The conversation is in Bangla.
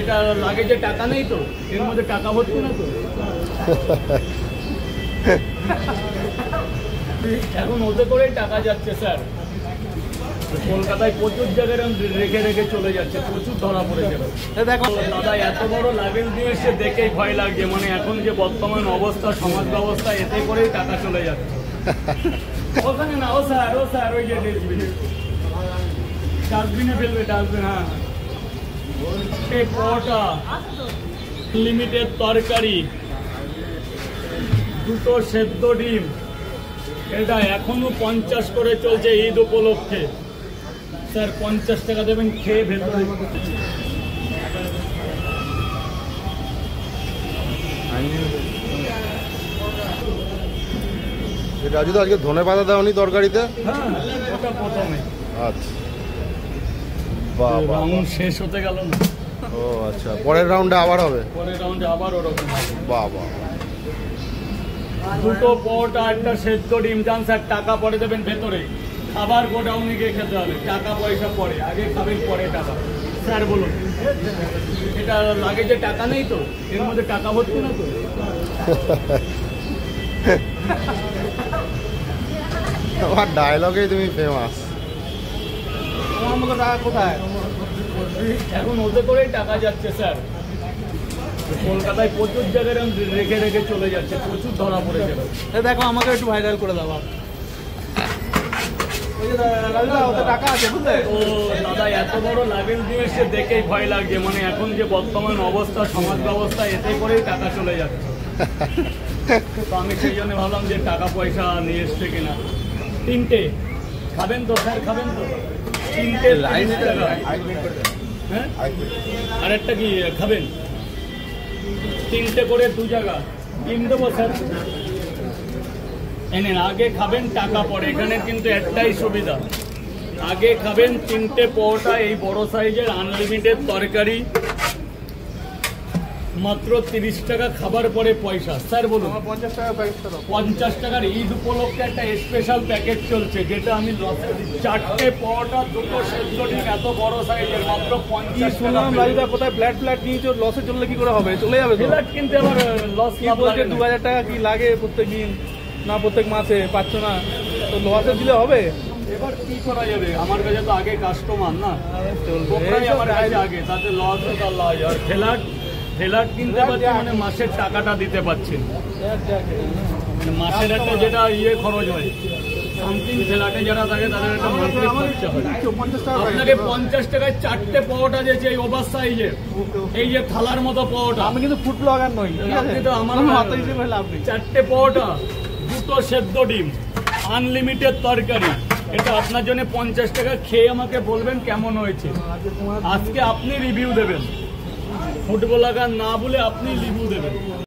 এটা লাগেজে টাকা নেই তো, এর মধ্যে টাকা ভর্তি না তো। এখন ওতে করেই টাকা যাচ্ছে স্যার। কলকাতায় প্রচুর জায়গায় রেখে রেখে চলে যাচ্ছে, প্রচুর ধরা পড়ে যাবে। দেখো দাদা, এত বড় লাগেজ দিয়ে এসে দেখেই ভয় লাগছে। মানে এখন যে বর্তমান অবস্থা, সমাজ ব্যবস্থা, এতে করেই টাকা চলে যাচ্ছে। ওখানে না, ও স্যার ওই যে ডাস্টবিনে ফেলবে, ডাস্টবিন। হ্যাঁ, এই পরোটা, লিমিটেড তরকারি, 2টো সেদ্ধ ডিম, এটা এখনো 50 করে চলছে ঈদ উপলক্ষে। স্যার 50 টাকা দেবেন, খেয়ে ভেতরে। রাজু তো আজকে ধনে পাতা দাওনি তরকারিতে? হ্যাঁ, ওটা প্রথমে। আচ্ছা, বাবা, রাউন্ড শেষ হতে গেল না। ও আচ্ছা, পরের রাউন্ডে আবার হবে? পরের রাউন্ডে আবার ওরকম হবে। বাবা, 2টো পরোটা, 1টা সেদ্ধ ডিম। যান স্যার, টাকা পরে দেবেন ভেতরে। খাবার গোডাউনে গিয়ে খেতে হবে, টাকা পয়সা পরে, আগে খাবেন পরে টাকা। স্যার বলুন, এটা লাগেজে টাকা নেই তো, এর মধ্যে টাকা ভর্তি না তো। তোমার ডায়লগেই তুমি ফেমাস। তোমার মতো টাকা কোথায়? এখন ওতে করেই টাকা যাচ্ছে স্যার। কলকাতায় প্রচুর জায়গায় রেখে রেখে চলে যাচ্ছে, প্রচুর ধরা পড়ে যাবে। দেখো, আমাকে একটু ভাইরাল করে দাও। টাকা আছে, বুঝলে? ও দাদা, এত বড় লাগেজ দিয়ে এসে দেখেই ভয় লাগছে। মানে এখন যে বর্তমান অবস্থা, সমাজ ব্যবস্থা, এতে করেই টাকা চলে যাচ্ছে। তো আমি সেই জন্য ভাবলাম যে টাকা পয়সা নিয়ে এসছে কিনা। 3টে খাবেন তো স্যার? খাবেন তো? 3টে 30 টাকা। হ্যাঁ, আর একটা কি খাবেন? 3টে করে 2 জায়গা ডিম দেবো স্যার। এনেন, আগে খাবেন টাকা পরে। এখানে কিন্তু একটাই সুবিধা, আগে খাবেন 3টে পরোটা, এই বড় সাইজের আনলিমিটেড তরকারি, মাত্র 30 টাকা। খাবার পরে পয়সা। স্যার বলুন। 50 টাকার ঈদ উপলক্ষে একটা স্পেশাল প্যাকেজ চলছে, যেটা আমি লসে দিচ্ছি। 4টে পরোটা, 2টো সেদ্ধ ডিম, এত বড় সাইজের, মাত্র 50 টাকা। কোথায় ফ্ল্যাট নিয়েছো? লসে চললে কি করে হবে? চলে যাবে। ফ্ল্যাট কিনতে আবার লস লাভ লাগে। 2000 টাকা কি লাগে প্রত্যেক দিন, না প্রত্যেক মাসে পাচ্ছ না তো লসে দিলে হবে? এবার কি করা যাবে? আমার কাছে তো আগে কাস্টমার না, আমার কাছে আগে, তাতে লস আর লস। আর ফ্ল্যাট কিনতে পারছি মানে মাসের টাকাটা দিতে পারছি। মাসের একটা যেটা খরচ হয় সামথিং, ফ্ল্যাটে যারা থাকে তাদের একটা মান্থলি খরচা হয়। আপনাকে 50 টাকায় 4টে পরোটা দিয়েছে, এই ওভার সাইজের, এই যে থালার মতো পরোটা। আমি কিন্তু ফুড ব্লগার নই, আপনি তো আমার মাথা হিসেবে লাভ নেই। 4টে পরোটা, 2টো সেদ্ধ ডিম, আনলিমিটেড তরকারি। এটা আপনার জন্য 50 টাকা। খেয়ে আমাকে বলবেন কেমন হয়েছে। আজকে আপনি রিভিউ দেবেন, ফুড ব্লগার না বলে আপনি রিভিউ দেবেন।